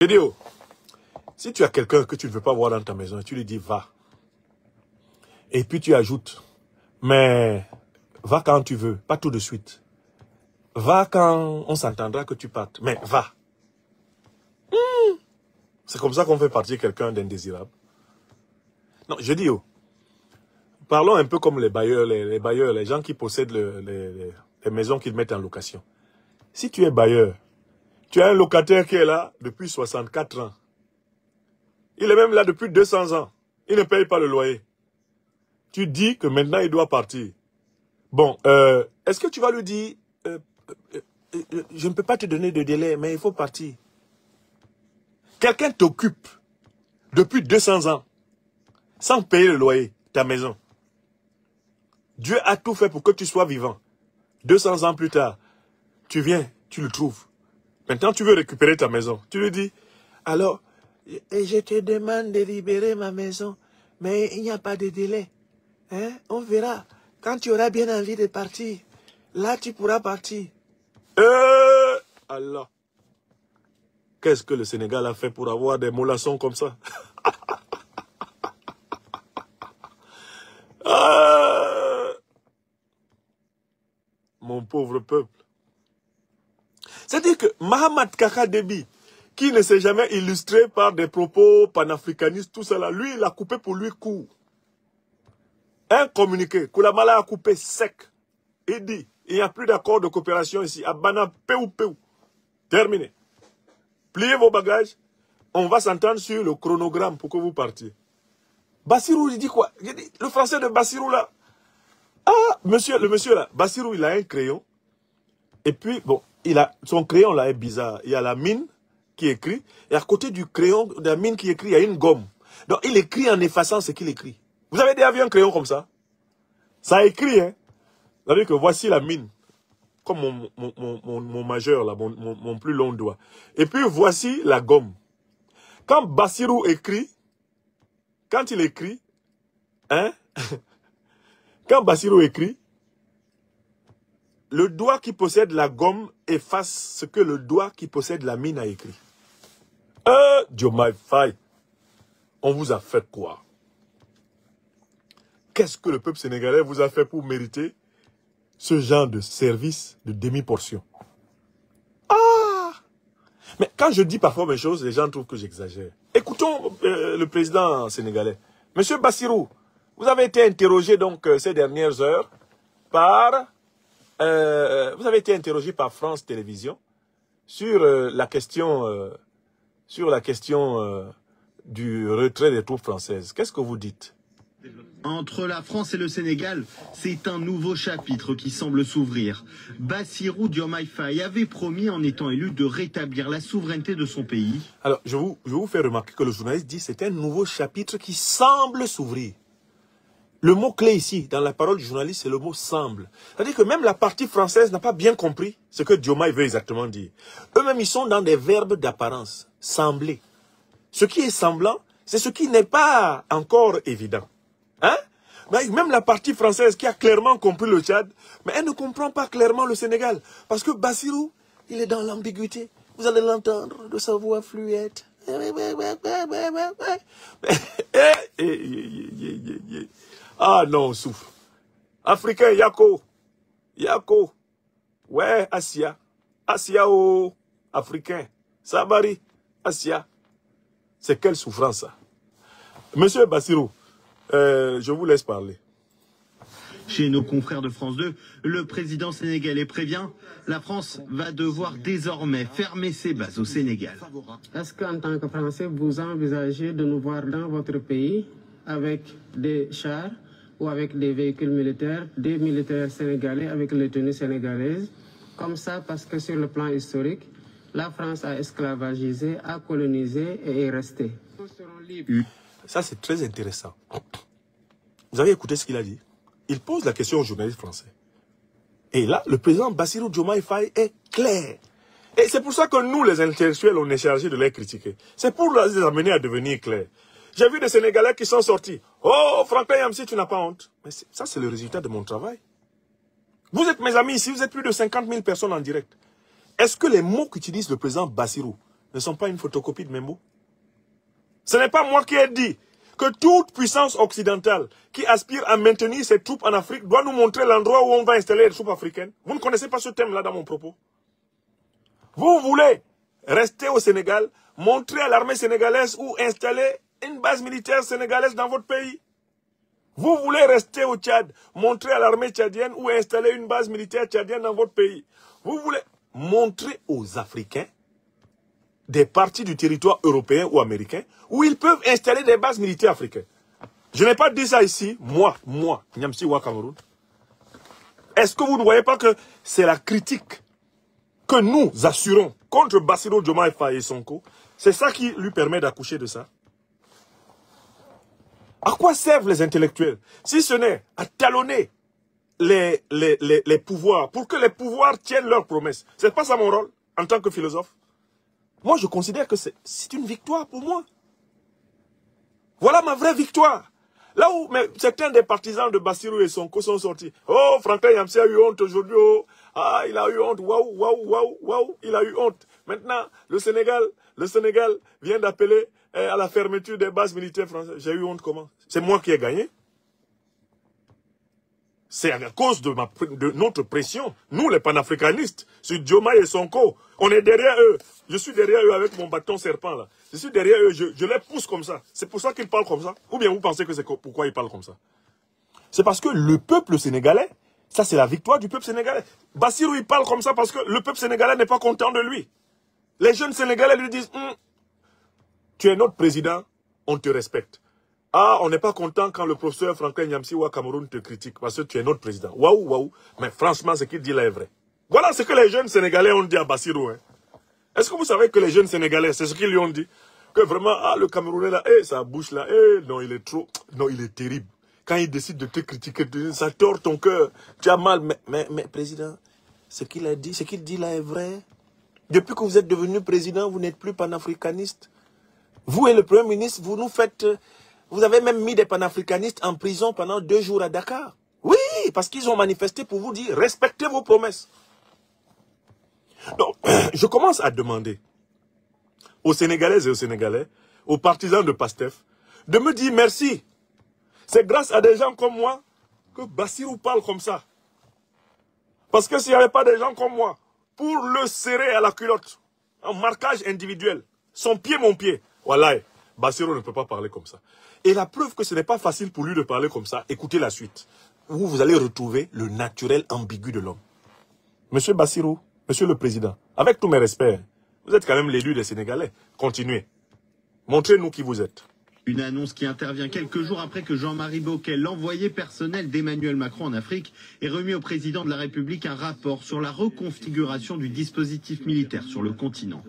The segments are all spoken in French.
Je dis, oh, si tu as quelqu'un que tu ne veux pas voir dans ta maison, tu lui dis va. Et puis tu ajoutes, mais va quand tu veux, pas tout de suite. Va quand on s'entendra que tu partes, mais va. C'est comme ça qu'on fait partir quelqu'un d'indésirable. Non, je dis, oh, parlons un peu comme les bailleurs, les gens qui possèdent les maisons qu'ils mettent en location. Si tu es bailleur, tu as un locataire qui est là depuis 64 ans. Il est même là depuis 200 ans. Il ne paye pas le loyer. Tu dis que maintenant il doit partir. Bon, est-ce que tu vas lui dire, je ne peux pas te donner de délai, mais il faut partir. Quelqu'un t'occupe depuis 200 ans, sans payer le loyer, ta maison. Dieu a tout fait pour que tu sois vivant. 200 ans plus tard, tu viens, tu le trouves. Maintenant, tu veux récupérer ta maison. Tu lui dis, alors, je te demande de libérer ma maison, mais il n'y a pas de délai. Hein? On verra. Quand tu auras bien envie de partir, là, tu pourras partir. Allah. Qu'est-ce que le Sénégal a fait pour avoir des mollassons comme ça? Mon pauvre peuple. C'est-à-dire que Mahamat Kaka Déby, qui ne s'est jamais illustré par des propos panafricanistes, tout ça là, lui, il a coupé pour lui court. Un communiqué, Koulamala a coupé sec. Il dit, il n'y a plus d'accord de coopération ici. Abana, peu. Terminé. Pliez vos bagages. On va s'entendre sur le chronogramme pour que vous partiez. Bassirou, il dit quoi? Le français de Bassirou là. Ah, le monsieur là. Bassirou, il a un crayon. Et puis, bon, son crayon là est bizarre. Il y a la mine qui écrit. Et à côté du crayon, de la mine qui écrit, il y a une gomme. Donc, il écrit en effaçant ce qu'il écrit. Vous avez déjà vu un crayon comme ça? Ça écrit, hein. C'est-à-dire que voici la mine. Comme mon majeur, là, mon plus long doigt. Et puis, voici la gomme. Quand Bassirou écrit, quand il écrit, hein, quand Bassirou écrit, le doigt qui possède la gomme efface ce que le doigt qui possède la mine a écrit. Diomaye Faye, on vous a fait quoi? Qu'est-ce que le peuple sénégalais vous a fait pour mériter ce genre de service de demi-portion? Ah! Mais quand je dis parfois mes choses, les gens trouvent que j'exagère. Écoutons le président sénégalais. Monsieur Bassirou, vous avez été interrogé donc ces dernières heures par... vous avez été interrogé par France Télévisions sur la question du retrait des troupes françaises. Qu'est-ce que vous dites? Entre la France et le Sénégal, c'est un nouveau chapitre qui semble s'ouvrir. Bassirou Diomaye Faye avait promis en étant élu de rétablir la souveraineté de son pays. Alors, je vais vous faire remarquer que le journaliste dit que c'est un nouveau chapitre qui semble s'ouvrir. Le mot-clé ici, dans la parole du journaliste, c'est le mot « semble ». C'est-à-dire que même la partie française n'a pas bien compris ce que Diomaye veut exactement dire. Eux-mêmes, ils sont dans des verbes d'apparence, « sembler ». Ce qui est semblant, c'est ce qui n'est pas encore évident. Hein? Mais même la partie française qui a clairement compris le Tchad, mais elle ne comprend pas clairement le Sénégal. Parce que Bassirou, il est dans l'ambiguïté. Vous allez l'entendre de sa voix fluette. Ah non, on souffre. Africain, Yako. Ouais, Asia. Asia, oh, Africain. Sabari, Asia. C'est quelle souffrance, ça? Monsieur Bassirou, je vous laisse parler. Chez nos confrères de France 2, le président sénégalais prévient, la France va devoir désormais fermer ses bases au Sénégal. Est-ce qu'en tant que Français, vous envisagez de nous voir dans votre pays avec des chars ou avec des véhicules militaires, des militaires sénégalais avec les tenues sénégalaises, comme ça parce que sur le plan historique, la France a esclavagisé, a colonisé et est restée. Ça, c'est très intéressant. Vous avez écouté ce qu'il a dit? Il pose la question aux journalistes français. Et là, le président Bassirou Diomaye Faye est clair. Et c'est pour ça que nous, les intellectuels, on est chargés de les critiquer. C'est pour les amener à devenir clairs. J'ai vu des Sénégalais qui sont sortis. Oh, Franklin Yamsi, tu n'as pas honte. Mais ça, c'est le résultat de mon travail. Vous êtes mes amis ici, vous êtes plus de 50 000 personnes en direct. Est-ce que les mots qu'utilise le président Bassirou ne sont pas une photocopie de mes mots. Ce n'est pas moi qui ai dit que toute puissance occidentale qui aspire à maintenir ses troupes en Afrique doit nous montrer l'endroit où on va installer les troupes africaines. Vous ne connaissez pas ce thème-là dans mon propos. Vous voulez rester au Sénégal, montrer à l'armée sénégalaise où installer une base militaire sénégalaise dans votre pays. Vous voulez rester au Tchad, montrer à l'armée tchadienne où installer une base militaire tchadienne dans votre pays. Vous voulez montrer aux Africains des parties du territoire européen ou américain où ils peuvent installer des bases militaires africaines. Je n'ai pas dit ça ici, moi, Nyamsi Wa Cameroun. Est-ce que vous ne voyez pas que c'est la critique que nous assurons contre Bassirou Diomaye Faye et Sonko? C'est ça qui lui permet d'accoucher de ça. À quoi servent les intellectuels si ce n'est à talonner les pouvoirs pour que les pouvoirs tiennent leurs promesses? C'est pas ça mon rôle en tant que philosophe. Moi, je considère que c'est une victoire pour moi. Voilà ma vraie victoire. Là où certains des partisans de Bassirou et Sonko sont sortis. Oh, Franklin Yamsi a eu honte aujourd'hui. Oh, ah, il a eu honte. Waouh, il a eu honte. Maintenant, le Sénégal vient d'appeler à la fermeture des bases militaires françaises. J'ai eu honte comment? C'est moi qui ai gagné. C'est à cause de notre pression. Nous, les panafricanistes, sur Diomaye et Sonko, on est derrière eux. Je suis derrière eux avec mon bâton serpent là. Je suis derrière eux, je les pousse comme ça. C'est pour ça qu'ils parlent comme ça. Ou bien vous pensez que c'est pourquoi ils parlent comme ça? C'est parce que le peuple sénégalais, ça c'est la victoire du peuple sénégalais. Bassirou il parle comme ça parce que le peuple sénégalais n'est pas content de lui. Les jeunes sénégalais lui disent tu es notre président, on te respecte. Ah, on n'est pas content quand le professeur Franklin Yamsi Wa Cameroun te critique parce que tu es notre président. Waouh. Mais franchement, ce qu'il dit là est vrai. Voilà ce que les jeunes sénégalais ont dit à Bassirou. Hein. Est-ce que vous savez que les jeunes sénégalais, c'est ce qu'ils lui ont dit? Que vraiment, le Camerounais là, sa bouche là, non, il est trop, non, il est terrible. Quand il décide de te critiquer, ça tord ton cœur. Tu as mal. Mais président, ce qu'il a dit, ce qu'il dit là est vrai. Depuis que vous êtes devenu président, vous n'êtes plus panafricaniste. Vous et le Premier ministre, vous nous faites... Vous avez même mis des panafricanistes en prison pendant 2 jours à Dakar. Oui, parce qu'ils ont manifesté pour vous dire, respectez vos promesses. Donc, je commence à demander aux Sénégalaises et aux Sénégalais, aux partisans de PASTEF, de me dire merci. C'est grâce à des gens comme moi que Bassirou parle comme ça. Parce que s'il n'y avait pas des gens comme moi, pour le serrer à la culotte, en marquage individuel, son pied, mon pied, voilà, Bassirou ne peut pas parler comme ça. Et la preuve que ce n'est pas facile pour lui de parler comme ça, écoutez la suite. Où vous allez retrouver le naturel ambigu de l'homme. Monsieur Bassirou, monsieur le président, avec tous mes respects, vous êtes quand même l'élu des Sénégalais. Continuez. Montrez-nous qui vous êtes. Une annonce qui intervient quelques jours après que Jean-Marie Bockel, l'envoyé personnel d'Emmanuel Macron en Afrique, ait remis au président de la République un rapport sur la reconfiguration du dispositif militaire sur le continent.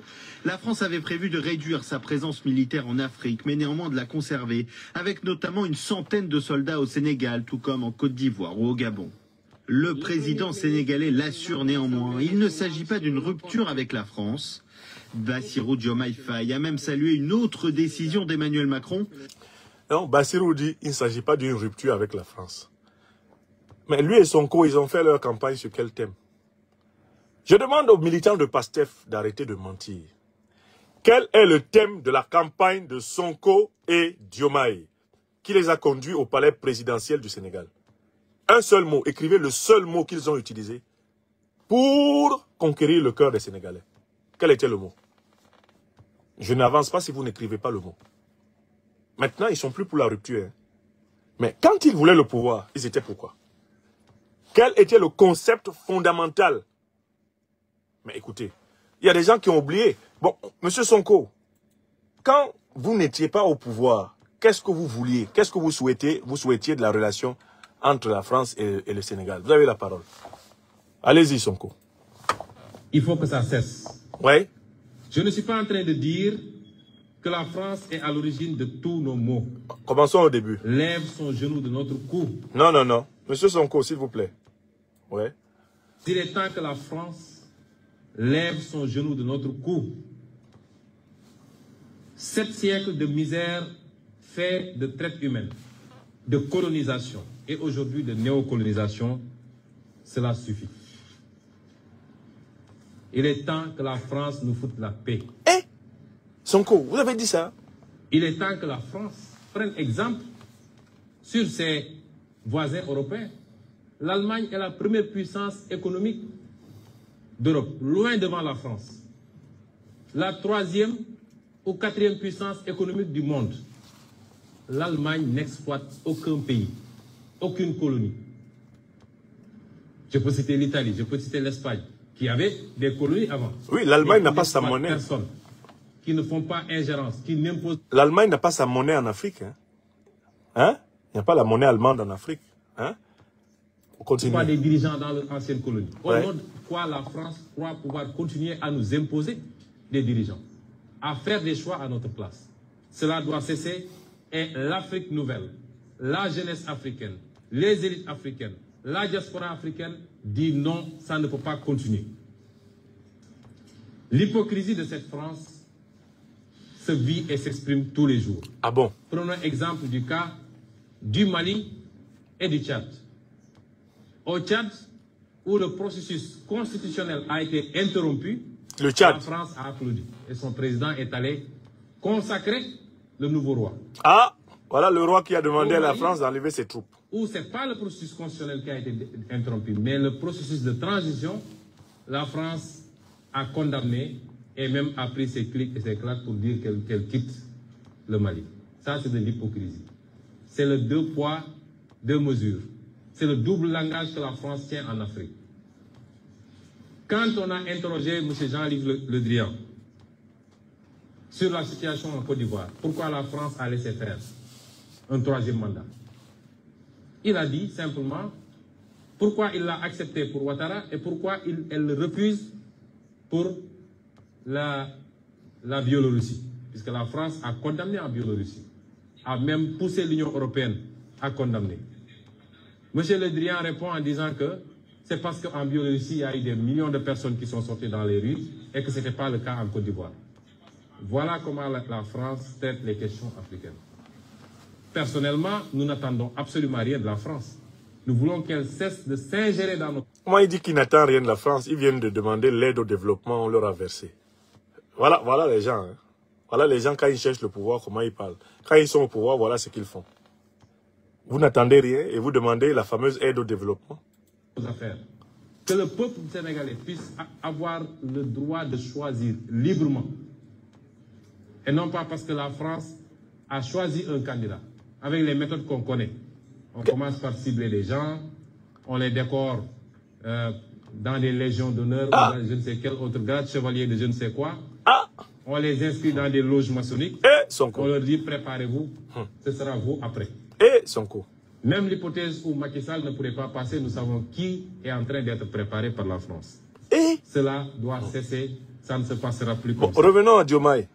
La France avait prévu de réduire sa présence militaire en Afrique, mais néanmoins de la conserver, avec notamment une centaine de soldats au Sénégal, tout comme en Côte d'Ivoire ou au Gabon. Le président sénégalais l'assure néanmoins, il ne s'agit pas d'une rupture avec la France. Bassirou Diomaye Faye a même salué une autre décision d'Emmanuel Macron. Non, Bassirou dit qu'il ne s'agit pas d'une rupture avec la France. Mais lui et Sonko, ils ont fait leur campagne sur quel thème? Je demande aux militants de PASTEF d'arrêter de mentir. Quel est le thème de la campagne de Sonko et Diomaye qui les a conduits au palais présidentiel du Sénégal? Un seul mot, écrivez le seul mot qu'ils ont utilisé pour conquérir le cœur des Sénégalais. Quel était le mot? Je n'avance pas si vous n'écrivez pas le mot. Maintenant, ils ne sont plus pour la rupture. Hein. Mais quand ils voulaient le pouvoir, ils étaient pourquoi? Quel était le concept fondamental? Mais écoutez, il y a des gens qui ont oublié. Bon, monsieur Sonko, quand vous n'étiez pas au pouvoir, qu'est-ce que vous vouliez? Qu'est-ce que vous souhaitiez? Vous souhaitiez de la relation entre la France et le Sénégal. Vous avez la parole. Allez-y, Sonko. Il faut que ça cesse. Oui. Je ne suis pas en train de dire que la France est à l'origine de tous nos maux. Commençons au début. Lève son genou de notre cou. Non, non, non. Monsieur Sonko, s'il vous plaît. Oui. Il est temps que la France lève son genou de notre cou. 7 siècles de misère fait de traite humaine, de colonisation et aujourd'hui de néocolonisation, cela suffit. Il est temps que la France nous foute la paix. Sonko, vous avez dit ça? Il est temps que la France prenne exemple sur ses voisins européens. L'Allemagne est la première puissance économique d'Europe, loin devant la France. La troisième ou quatrième puissance économique du monde. L'Allemagne n'exploite aucun pays, aucune colonie. Je peux citer l'Italie, je peux citer l'Espagne, qui avait des colonies avant. Oui, l'Allemagne n'a pas sa monnaie. Personne, qui ne font pas ingérence, qui n'imposent... L'Allemagne n'a pas sa monnaie en Afrique. Hein? Il n'y a pas la monnaie allemande en Afrique. Hein? On continue. Pas des dirigeants dans l'ancienne colonie. Ouais. Au nom de quoi la France croit pouvoir continuer à nous imposer des dirigeants, à faire des choix à notre place. Cela doit cesser et l'Afrique nouvelle, la jeunesse africaine, les élites africaines, la diaspora africaine dit non, ça ne peut pas continuer. L'hypocrisie de cette France se vit et s'exprime tous les jours. Ah bon? Prenons exemple du cas du Mali et du Tchad. Au Tchad, où le processus constitutionnel a été interrompu, Le Tchad. la France a applaudi et son président est allé consacrer le nouveau roi. Ah, voilà le roi qui a demandé à la France d'enlever ses troupes. Où ce n'est pas le processus constitutionnel qui a été interrompu, mais le processus de transition, la France a condamné et même a pris ses clics et ses claques pour dire qu'elle quitte le Mali. Ça, c'est de l'hypocrisie. C'est le deux poids, deux mesures. C'est le double langage que la France tient en Afrique. Quand on a interrogé M. Jean-Yves Le Drian sur la situation en Côte d'Ivoire, pourquoi la France a laissé faire un troisième mandat, il a dit simplement pourquoi il l'a accepté pour Ouattara et pourquoi elle le refuse pour la Biélorussie. Puisque la France a condamné en Biélorussie, a même poussé l'Union européenne à condamner. M. Le Drian répond en disant que c'est parce qu'en Biélorussie, il y a eu des millions de personnes qui sont sorties dans les rues et que ce n'était pas le cas en Côte d'Ivoire. Voilà comment la France traite les questions africaines. Personnellement, nous n'attendons absolument rien de la France. Nous voulons qu'elle cesse de s'ingérer dans nos... Moi, il dit qu'il n'attend rien de la France. Ils viennent de demander l'aide au développement, on leur a versé. Voilà les gens. Hein. Voilà les gens, quand ils cherchent le pouvoir, comment ils parlent. Quand ils sont au pouvoir, voilà ce qu'ils font. Vous n'attendez rien et vous demandez la fameuse aide au développement. Affaires. Que le peuple sénégalais puisse avoir le droit de choisir librement. Et non pas parce que la France a choisi un candidat. Avec les méthodes qu'on connaît. On commence par cibler les gens, on les décore dans des légions d'honneur, ou dans je ne sais quel autre grade, chevalier de je ne sais quoi. On les inscrit dans des loges maçonniques. On leur dit préparez-vous, ce sera vous après. Sonko. Même l'hypothèse où Macky Sall ne pourrait pas passer, nous savons qui est en train d'être préparé par la France. Cela doit cesser, ça ne se passera plus comme ça. Revenons à Diomaye.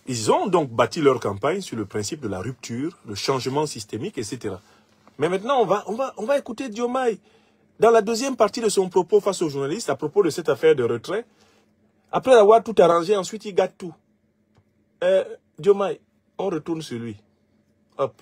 Ils ont donc bâti leur campagne sur le principe de la rupture, le changement systémique, etc. Mais maintenant, on va écouter Diomaye. Dans la deuxième partie de son propos face aux journalistes, à propos de cette affaire de retrait, après avoir tout arrangé, ensuite il gâte tout. Diomaye, on retourne sur lui. Hop.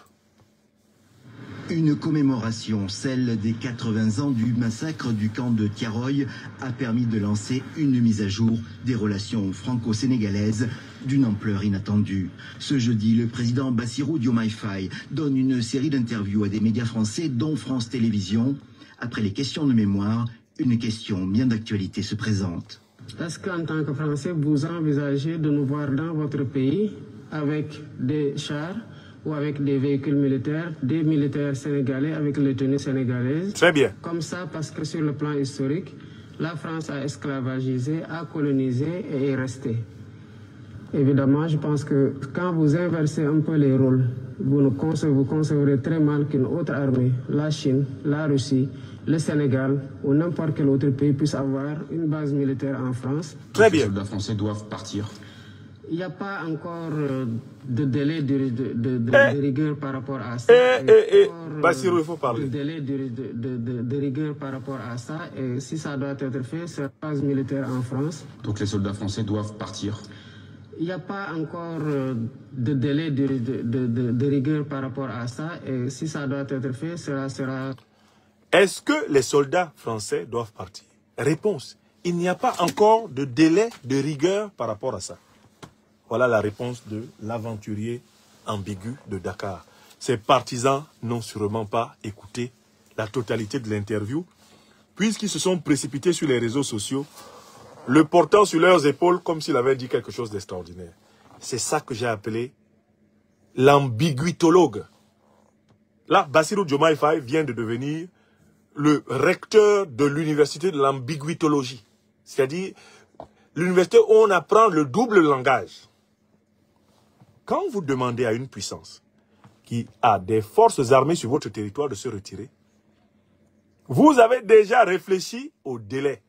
Une commémoration, celle des 80 ans du massacre du camp de Thiaroye, a permis de lancer une mise à jour des relations franco-sénégalaises d'une ampleur inattendue. Ce jeudi, le président Bassirou Diomaye Faye donne une série d'interviews à des médias français, dont France Télévisions. Après les questions de mémoire, une question bien d'actualité se présente. Est-ce qu'en tant que Français, vous envisagez de nous voir dans votre pays avec des chars ou avec des véhicules militaires, des militaires sénégalais avec les tenues sénégalaises? Très bien. Comme ça, parce que sur le plan historique, la France a esclavagisé, a colonisé et est restée. Évidemment, je pense que quand vous inversez un peu les rôles, vous concevrez très mal qu'une autre armée, la Chine, la Russie, le Sénégal ou n'importe quel autre pays puisse avoir une base militaire en France. Très bien. Les soldats français doivent partir. Il n'y a pas encore de délai de rigueur par rapport à ça. Bassirou, il faut parler. De délai de rigueur par rapport à ça. Et si ça doit être fait, c'est la base militaire en France. Donc les soldats français doivent partir. Il n'y a pas encore de délai de rigueur par rapport à ça. Et si ça doit être fait, cela sera... Est-ce que les soldats français doivent partir? Réponse. Il n'y a pas encore de délai de rigueur par rapport à ça. Voilà la réponse de l'aventurier ambigu de Dakar. Ses partisans n'ont sûrement pas écouté la totalité de l'interview, puisqu'ils se sont précipités sur les réseaux sociaux, le portant sur leurs épaules comme s'il avait dit quelque chose d'extraordinaire. C'est ça que j'ai appelé l'ambiguïtologue. Là, Bassirou Diomaye Faye vient de devenir le recteur de l'université de l'ambiguïtologie. C'est-à-dire l'université où on apprend le double langage. Quand vous demandez à une puissance qui a des forces armées sur votre territoire de se retirer, vous avez déjà réfléchi au délai.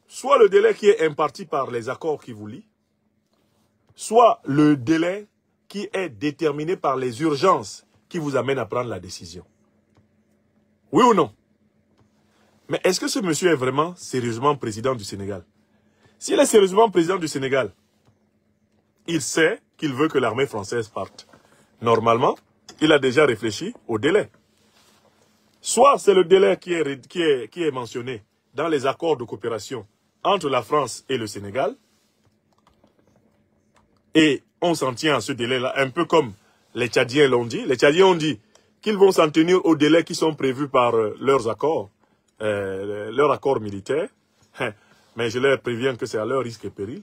Soit le délai qui est imparti par les accords qui vous lient, soit le délai qui est déterminé par les urgences qui vous amènent à prendre la décision. Oui ou non? Mais est-ce que ce monsieur est vraiment sérieusement président du Sénégal? S'il est sérieusement président du Sénégal, il sait qu'il veut que l'armée française parte. Normalement, il a déjà réfléchi au délai. Soit c'est le délai qui est mentionné dans les accords de coopération entre la France et le Sénégal, et on s'en tient à ce délai-là, un peu comme les Tchadiens l'ont dit. Les Tchadiens ont dit qu'ils vont s'en tenir aux délais qui sont prévus par leurs accords militaires. Mais je leur préviens que c'est à leur risque et péril,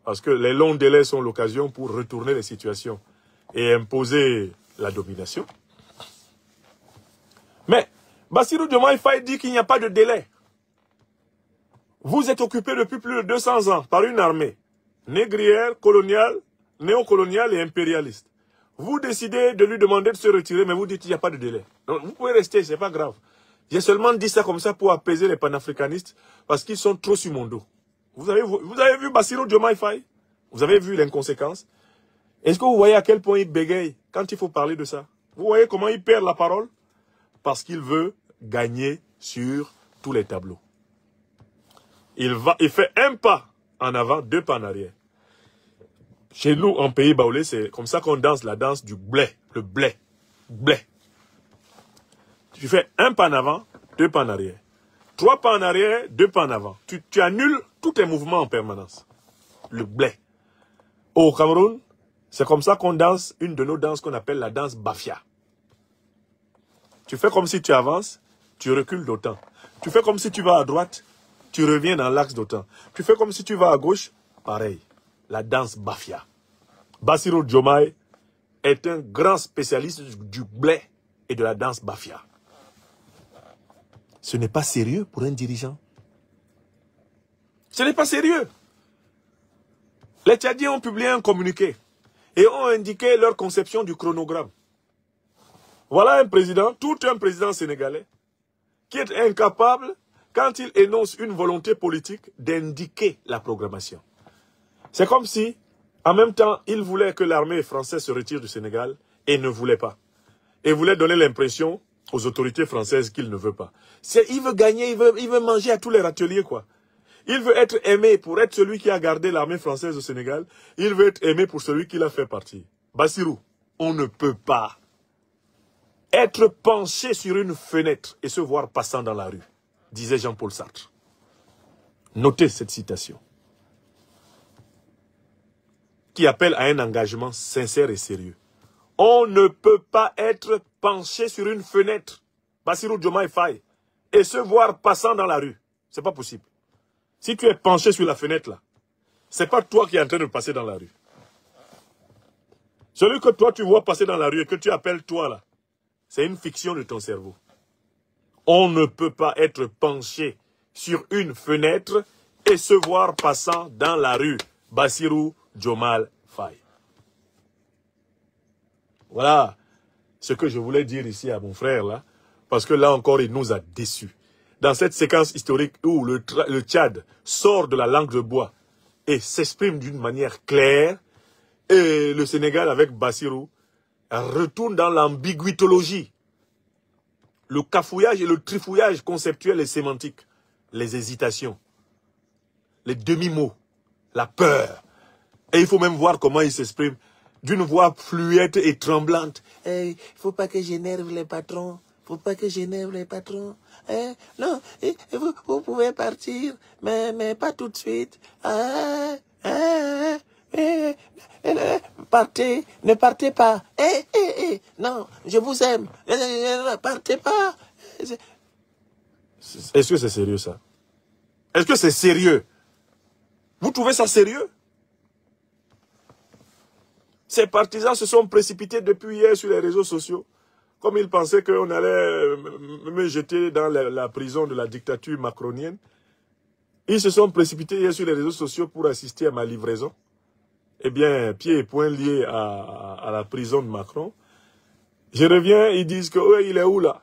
parce que les longs délais sont l'occasion pour retourner les situations et imposer la domination. Mais Bassirou Diomaye Faye dit qu'il n'y a pas de délai. Vous êtes occupé depuis plus de 200 ans par une armée négrière, coloniale, néocoloniale et impérialiste. Vous décidez de lui demander de se retirer, mais vous dites qu'il n'y a pas de délai. Donc, vous pouvez rester, c'est pas grave. J'ai seulement dit ça comme ça pour apaiser les panafricanistes, parce qu'ils sont trop sur mon dos. Vous avez vu Bassirou Diomaye Faye? Vous avez vu l'inconséquence? Est-ce que vous voyez à quel point il bégaye quand il faut parler de ça? Vous voyez comment il perd la parole? Parce qu'il veut gagner sur tous les tableaux. Il fait un pas en avant, 2 pas en arrière. Chez nous, en pays baoulé, c'est comme ça qu'on danse la danse du blé. Le blé. Blé. Tu fais un pas en avant, 2 pas en arrière. 3 pas en arrière, 2 pas en avant. Tu annules tous tes mouvements en permanence. Le blé. Au Cameroun, c'est comme ça qu'on danse une de nos danses qu'on appelle la danse Bafia. Tu fais comme si tu avances, tu recules d'autant. Tu fais comme si tu vas à droite, tu reviens dans l'axe d'autant. Tu fais comme si tu vas à gauche, pareil. La danse Bafia. Bassirou Diomaye est un grand spécialiste du blé et de la danse Bafia. Ce n'est pas sérieux pour un dirigeant. Ce n'est pas sérieux. Les Tchadiens ont publié un communiqué et ont indiqué leur conception du chronogramme. Voilà un président, tout un président sénégalais, qui est incapable, quand il énonce une volonté politique, d'indiquer la programmation. C'est comme si, en même temps, il voulait que l'armée française se retire du Sénégal et ne voulait pas. Et voulait donner l'impression aux autorités françaises qu'il ne veut pas. Il veut gagner, il veut manger à tous les râteliers, quoi. Il veut être aimé pour être celui qui a gardé l'armée française au Sénégal. Il veut être aimé pour celui qui l'a fait partir. Bassirou, on ne peut pas être penché sur une fenêtre et se voir passant dans la rue, disait Jean-Paul Sartre. Notez cette citation, qui appelle à un engagement sincère et sérieux. On ne peut pas être penché sur une fenêtre, Bassirou Diomaye Faye, et se voir passant dans la rue. C'est pas possible. Si tu es penché sur la fenêtre là, c'est pas toi qui es en train de passer dans la rue. Celui que toi tu vois passer dans la rue et que tu appelles toi là, c'est une fiction de ton cerveau. On ne peut pas être penché sur une fenêtre et se voir passant dans la rue. Bassirou Diomaye Faye. Voilà ce que je voulais dire ici à mon frère là, parce que là encore il nous a déçus. Dans cette séquence historique où le Tchad sort de la langue de bois et s'exprime d'une manière claire, et le Sénégal avec Bassirou retourne dans l'ambiguïtologie, le cafouillage et le trifouillage conceptuel et sémantique, les hésitations, les demi-mots, la peur. Et il faut même voir comment il s'exprime d'une voix fluette et tremblante. Il ne faut pas que j'énerve les patrons. Faut pas que j'énerve les patrons. Non, vous pouvez partir, mais pas tout de suite. Partez, ne partez pas. Non, je vous aime. Partez pas. Est-ce que c'est sérieux ça? Est-ce que c'est sérieux? Vous trouvez ça sérieux? Ces partisans se sont précipités depuis hier sur les réseaux sociaux, comme ils pensaient qu'on allait me jeter dans la prison de la dictature macronienne. Ils se sont précipités hier sur les réseaux sociaux pour assister à ma livraison. Eh bien, pieds et poings liés à la prison de Macron. Je reviens, ils disent que oh, il est où là?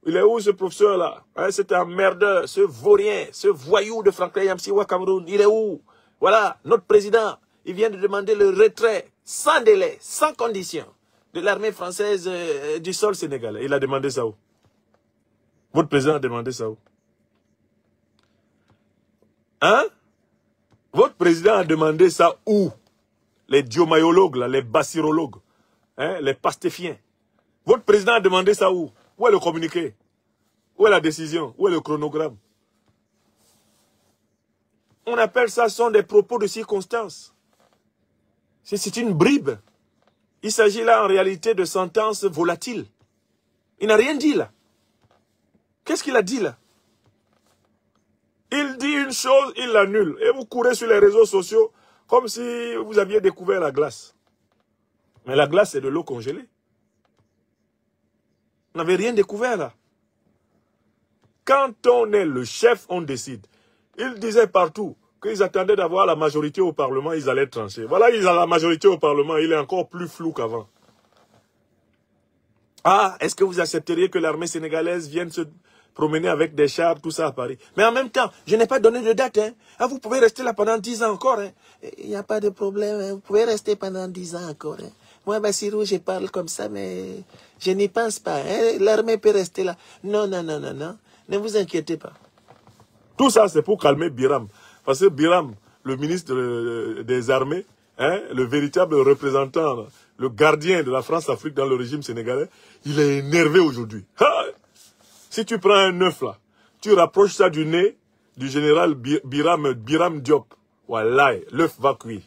Il est où ce professeur-là? Hein, c'est un merdeur, ce vaurien, ce voyou de Franklin Yamsiwa Cameroun. Il est où? Voilà, notre président, il vient de demander le retrait, sans délai, sans condition, de l'armée française du sol sénégalais. Il a demandé ça où? Votre président a demandé ça où? Hein? Votre président a demandé ça où? Les diomayologues, là, les bassirologues, hein, les pastéfiens. Votre président a demandé ça où? Où est le communiqué? Où est la décision? Où est le chronogramme? On appelle ça, ce sont des propos de circonstance. C'est une bribe. Il s'agit là en réalité de sentences volatiles. Il n'a rien dit là. Qu'est-ce qu'il a dit là? Il dit une chose, il l'annule. Et vous courez sur les réseaux sociaux comme si vous aviez découvert la glace. Mais la glace, c'est de l'eau congelée. Vous n'avez rien découvert là. Quand on est le chef, on décide. Ils disaient partout qu'ils attendaient d'avoir la majorité au Parlement, ils allaient trancher. Voilà, ils ont la majorité au Parlement, il est encore plus flou qu'avant. Ah, est-ce que vous accepteriez que l'armée sénégalaise vienne se promener avec des chars, tout ça à Paris? Mais en même temps, je n'ai pas donné de date. Hein. Ah, vous pouvez rester là pendant 10 ans encore. Hein. Il n'y a pas de problème, hein. Vous pouvez rester pendant 10 ans encore. Hein. Moi, Bassirou, je parle comme ça, mais je n'y pense pas. Hein. L'armée peut rester là. Non, non, non, non, non. Ne vous inquiétez pas. Tout ça, c'est pour calmer Biram. Parce que Biram, le ministre des armées, hein, le véritable représentant, le gardien de la France-Afrique dans le régime sénégalais, il est énervé aujourd'hui. Si tu prends un œuf là, tu rapproches ça du nez du général Biram Diop, voilà, l'œuf va cuire.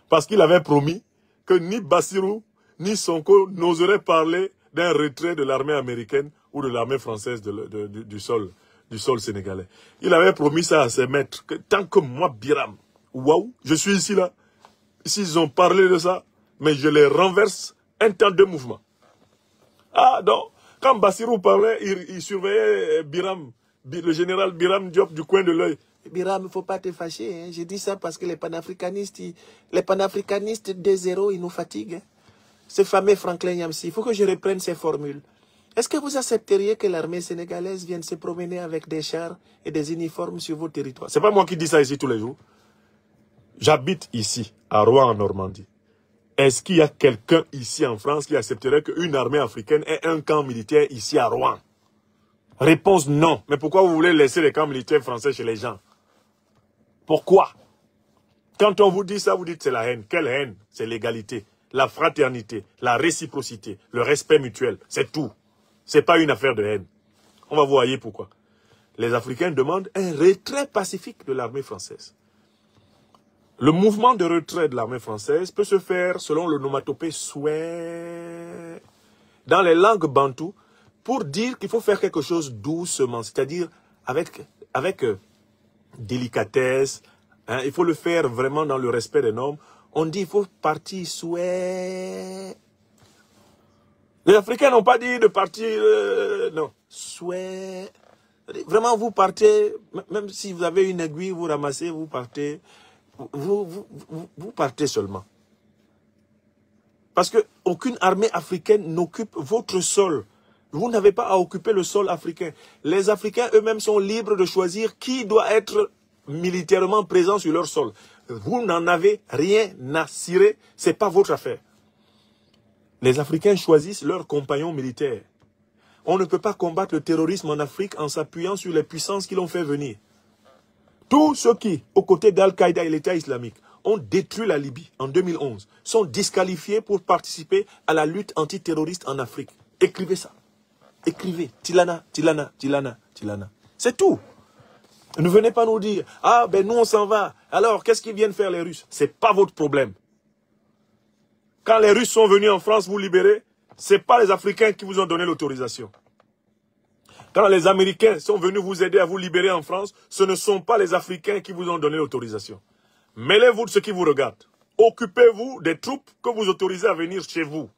Parce qu'il avait promis que ni Bassirou, ni Sonko n'oseraient parler d'un retrait de l'armée américaine ou de l'armée française du sol sénégalais. Il avait promis ça à ses maîtres, que tant que moi, Biram, waouh, je suis ici là, s'ils ont parlé de ça, mais je les renverse un temps de mouvement. Ah donc, quand Bassirou parlait, il surveillait Biram, le général Biram Diop du coin de l'œil. Biram, il ne faut pas te fâcher. Hein. J'ai dit ça parce que les panafricanistes 2-0, ils nous fatiguent. Hein. Ce fameux Franklin Yamsi, il faut que je reprenne ces formules. Est-ce que vous accepteriez que l'armée sénégalaise vienne se promener avec des chars et des uniformes sur vos territoires? Ce n'est pas moi qui dis ça ici tous les jours. J'habite ici, à Rouen, en Normandie. Est-ce qu'il y a quelqu'un ici en France qui accepterait qu'une armée africaine ait un camp militaire ici à Rouen? Réponse non. Mais pourquoi vous voulez laisser les camps militaires français chez les gens? Pourquoi? Quand on vous dit ça, vous dites c'est la haine. Quelle haine? C'est l'égalité, la fraternité, la réciprocité, le respect mutuel. C'est tout. Ce n'est pas une affaire de haine. On va voir pourquoi. Les Africains demandent un retrait pacifique de l'armée française. Le mouvement de retrait de l'armée française peut se faire selon le nomatopée souhait dans les langues bantoues pour dire qu'il faut faire quelque chose doucement, c'est-à-dire avec délicatesse. Hein, il faut le faire vraiment dans le respect des normes. On dit il faut partir souhait. Les Africains n'ont pas dit de partir, non, souhait. Vraiment, vous partez, même si vous avez une aiguille, vous ramassez, vous partez, vous partez seulement. Parce qu'aucune armée africaine n'occupe votre sol. Vous n'avez pas à occuper le sol africain. Les Africains eux-mêmes sont libres de choisir qui doit être militairement présent sur leur sol. Vous n'en avez rien à cirer, ce n'est pas votre affaire. Les Africains choisissent leurs compagnons militaires. On ne peut pas combattre le terrorisme en Afrique en s'appuyant sur les puissances qui l'ont fait venir. Tous ceux qui, aux côtés d'Al-Qaïda et l'État islamique, ont détruit la Libye en 2011, sont disqualifiés pour participer à la lutte antiterroriste en Afrique. Écrivez ça. Écrivez. Tilana, Tilana, Tilana, Tilana. C'est tout. Ne venez pas nous dire, ah ben nous on s'en va. Alors qu'est-ce qu'ils viennent faire les Russes? C'est pas votre problème. Quand les Russes sont venus en France vous libérer, c'est pas les Africains qui vous ont donné l'autorisation. Quand les Américains sont venus vous aider à vous libérer en France, ce ne sont pas les Africains qui vous ont donné l'autorisation. Mêlez-vous de ce qui vous regarde. Occupez-vous des troupes que vous autorisez à venir chez vous.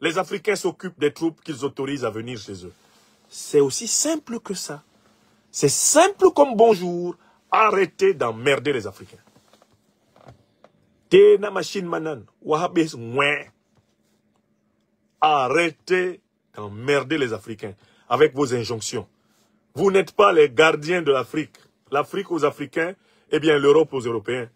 Les Africains s'occupent des troupes qu'ils autorisent à venir chez eux. C'est aussi simple que ça. C'est simple comme bonjour. Arrêtez d'emmerder les Africains. Tena machine manan. Wahabes mouin. Arrêtez d'emmerder les Africains avec vos injonctions. Vous n'êtes pas les gardiens de l'Afrique. L'Afrique aux Africains, eh bien l'Europe aux Européens.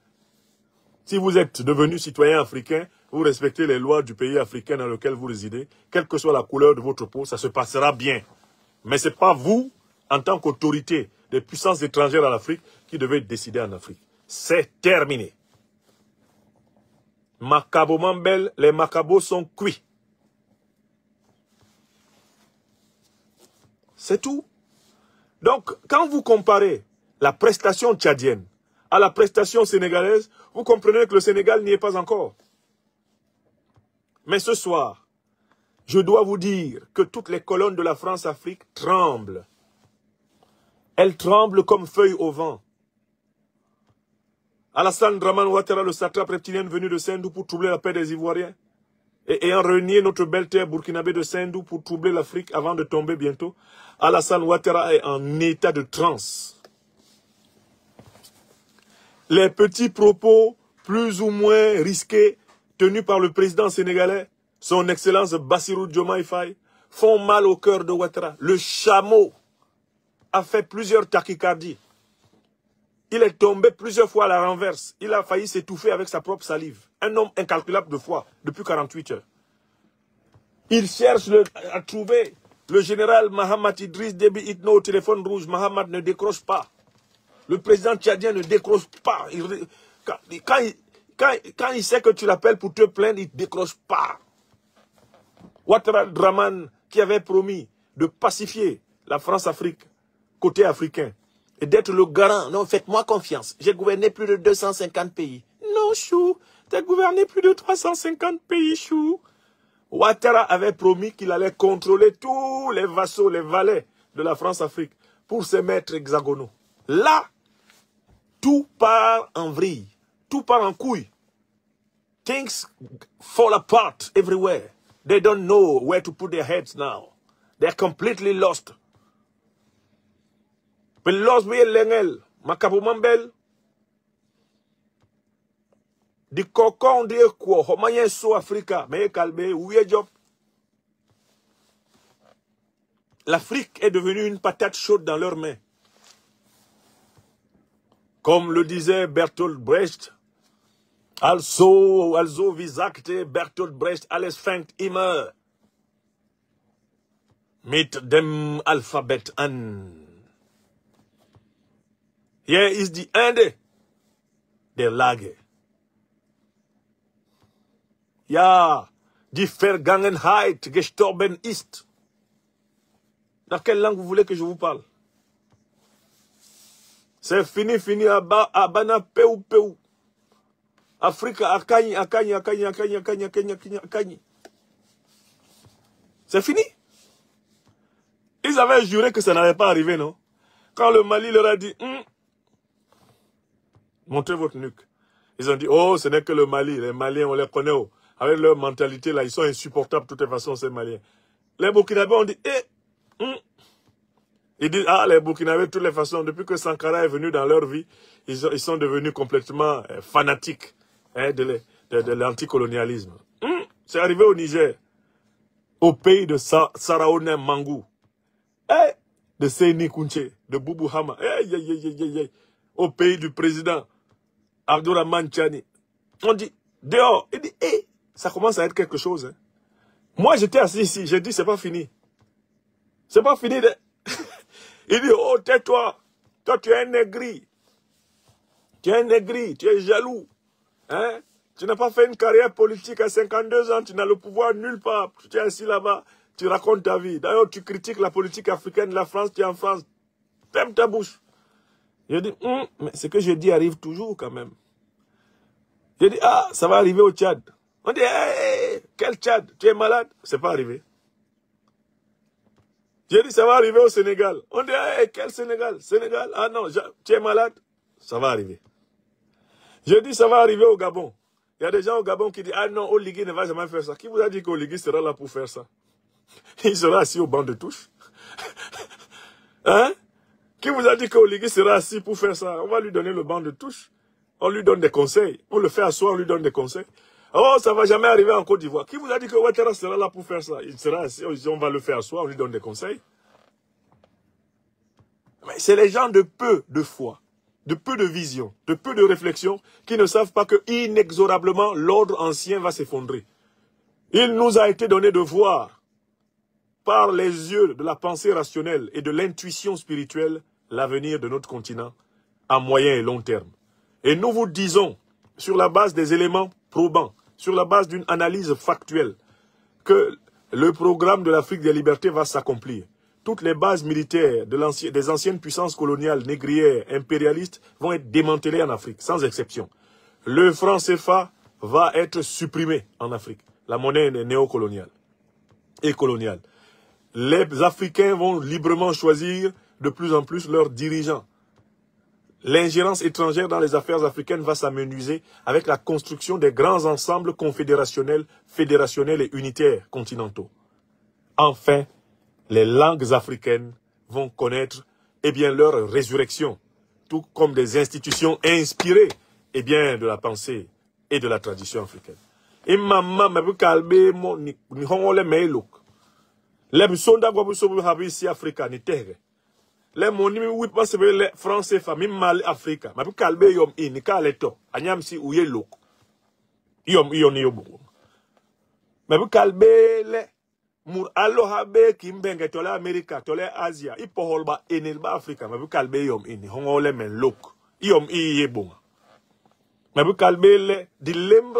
Si vous êtes devenu citoyen africain, vous respectez les lois du pays africain dans lequel vous résidez, quelle que soit la couleur de votre peau, ça se passera bien. Mais ce n'est pas vous, en tant qu'autorité des puissances étrangères en Afrique, qui devez décider en Afrique. C'est terminé. Macabo Mambel, les macabos sont cuits. C'est tout. Donc, quand vous comparez la prestation tchadienne à la prestation sénégalaise, vous comprenez que le Sénégal n'y est pas encore. Mais ce soir, je dois vous dire que toutes les colonnes de la France-Afrique tremblent. Elles tremblent comme feuilles au vent. Alassane Dramane Ouattara, le satrape reptilien venu de Sendou pour troubler la paix des Ivoiriens, et ayant renié notre belle terre burkinabé de Sendou pour troubler l'Afrique avant de tomber bientôt, Alassane Ouattara est en état de transe. Les petits propos plus ou moins risqués tenus par le président sénégalais, son excellence Bassirou Diomaye Faye, font mal au cœur de Ouattara. Le chameau a fait plusieurs tachycardies. Il est tombé plusieurs fois à la renverse. Il a failli s'étouffer avec sa propre salive. Un homme incalculable de fois depuis 48 heures. Il cherche à trouver le général Mahamat Idriss Déby Itno au téléphone rouge. Mahamat ne décroche pas. Le président tchadien ne décroche pas. Quand il sait que tu l'appelles pour te plaindre, il ne décroche pas. Ouattara Dramane, qui avait promis de pacifier la France-Afrique, côté africain, et d'être le garant. Non, faites-moi confiance. J'ai gouverné plus de 250 pays. Non, chou, tu as gouverné plus de 350 pays, chou. Ouattara avait promis qu'il allait contrôler tous les vassaux, les valets de la France-Afrique pour ses maîtres hexagonaux. Là, tout part en vrille. Tout part en couille. Things fall apart everywhere. They don't know where to put their heads now. They're completely lost. But lost me l'engel, Macabo Mambel. Di kokon di quoi, homayen so Africa, mais calme, ouye job. L'Afrique est devenue une patate chaude dans leurs mains. Comme le disait Bertolt Brecht, also wie sagte Bertolt Brecht, alles fängt immer mit dem Alphabet an. Hier ist die Ende der Lage. Ja, die Vergangenheit gestorben ist. Dans quelle langue vous voulez que je vous parle? C'est fini, fini, Abana, peu. Afrique, Akani. C'est fini. Ils avaient juré que ça n'allait pas arriver, non? Quand le Mali leur a dit, montrez votre nuque. Ils ont dit, oh, ce n'est que le Mali. Les Maliens, on les connaît. Oh. Avec leur mentalité, là, ils sont insupportables de toutes les façons, ces Maliens. Les Burkinabés ont dit, Ils disent, ah, les Burkinabés, de toutes les façons, depuis que Sankara est venu dans leur vie, ils sont devenus complètement fanatiques de l'anticolonialisme. C'est arrivé au Niger, au pays de Saraone Mangou, de Seyni Kounché, de Boubou Hama, au pays du président Abdourahmane Tchani. On dit, dehors, il dit, ça commence à être quelque chose. Hein. Moi, j'étais assis ici, j'ai dit, c'est pas fini. C'est pas fini de... Il dit, oh, tais-toi. Toi, tu es un négri. Tu es un négri, tu es jaloux. Hein? Tu n'as pas fait une carrière politique à 52 ans, tu n'as le pouvoir nulle part. Tu es assis là-bas, tu racontes ta vie. D'ailleurs, tu critiques la politique africaine de la France, tu es en France. Ferme ta bouche. Je dis, mais ce que je dis arrive toujours quand même. Je dis, ah, ça va arriver au Tchad. On dit, hey, quel Tchad? Tu es malade? C'est pas arrivé. Je dis, ça va arriver au Sénégal. On dit, hey, quel Sénégal? Sénégal? Ah non, tu es malade? Ça va arriver. Je dis, ça va arriver au Gabon. Il y a des gens au Gabon qui disent, ah non, Oligui ne va jamais faire ça. Qui vous a dit qu'Oligui sera là pour faire ça? Il sera assis au banc de touche. Hein? Qui vous a dit qu'Oligui sera assis pour faire ça? On va lui donner le banc de touche. On lui donne des conseils. On le fait asseoir, on lui donne des conseils. Oh, ça ne va jamais arriver en Côte d'Ivoire. Qui vous a dit que Ouattara sera là pour faire ça? Il sera assis, on va le faire asseoir, on lui donne des conseils. Mais c'est les gens de peu de foi, de peu de vision, de peu de réflexion, qui ne savent pas que inexorablement l'ordre ancien va s'effondrer. Il nous a été donné de voir, par les yeux de la pensée rationnelle et de l'intuition spirituelle, l'avenir de notre continent à moyen et long terme. Et nous vous disons, sur la base des éléments probants, sur la base d'une analyse factuelle, que le programme de l'Afrique des libertés va s'accomplir. Toutes les bases militaires des anciennes puissances coloniales, négrières, impérialistes vont être démantelées en Afrique, sans exception. Le franc CFA va être supprimé en Afrique. La monnaie néocoloniale et coloniale. Les Africains vont librement choisir de plus en plus leurs dirigeants. L'ingérence étrangère dans les affaires africaines va s'amenuiser avec la construction des grands ensembles confédérationnels, fédérationnels et unitaires continentaux. Enfin, les langues africaines vont connaître leur résurrection, tout comme des institutions inspirées de la pensée et de la tradition africaine. Et maman m'a vu calmer mon ni hongole meiluk. Les sonda gwabusobu habisi Africa ni terre. Les monimi oui pas se les français famille mal Africa. M'a vu calmer yom ni kaleto. Anyam si ouye luk. Yom ni yobu. M'a vu calmer les mur aloha be kimbenge tole America tole Asia. Ipo holba enelba Africa. M'a vu calmer yom ni hongole men luk. Yom yebon. M'a vu calmer les dilem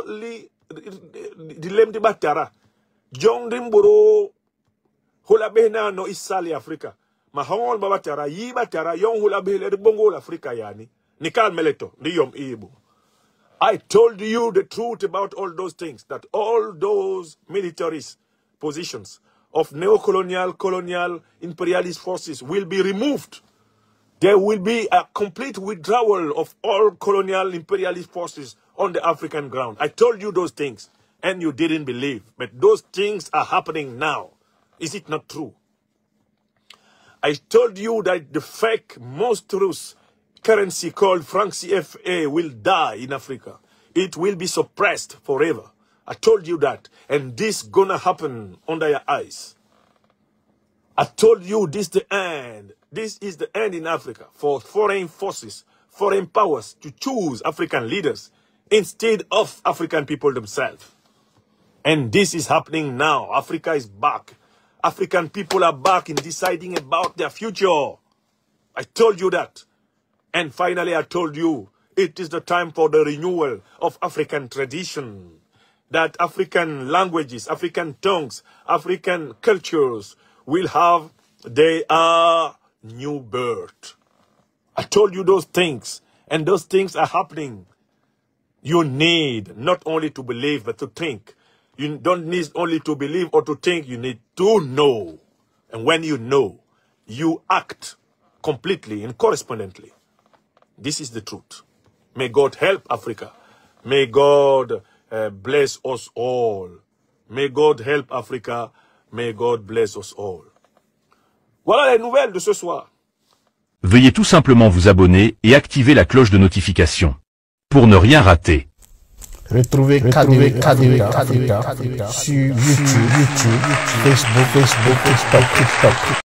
di batara jong dimboro hula behna no isali Afrika ma hongol ba batara yi batara yong hula behle de bongo Afrika yani ni kal meleto ni yom ibu. I told you the truth about all those things, that all those militarist positions of neo-colonial, colonial, imperialist forces will be removed. There will be a complete withdrawal of all colonial imperialist forces on the African ground. I told you those things, and you didn't believe. But those things are happening now. Is it not true? I told you that the fake, monstrous currency called franc CFA will die in Africa. It will be suppressed forever. I told you that. And this gonna happen under your eyes. I told you this is the end. This is the end in Africa for foreign forces, foreign powers to choose African leaders instead of African people themselves. And this is happening now. Africa is back. African people are back in deciding about their future. I told you that. And finally, I told you it is the time for the renewal of African tradition. That African languages, African tongues, African cultures will have their new birth. I told you those things, and those things are happening. You need not only to believe, but to think. You don't need only to believe or to think, you need to know. And when you know, you act completely and correspondently. This is the truth. May God help Africa. May God bless us all. May God help Africa. May God bless us all. Voilà les nouvelles de ce soir. Veuillez tout simplement vous abonner et activer la cloche de notification pour ne rien rater. Retrouvez Africa sur YouTube, Facebook, TikTok.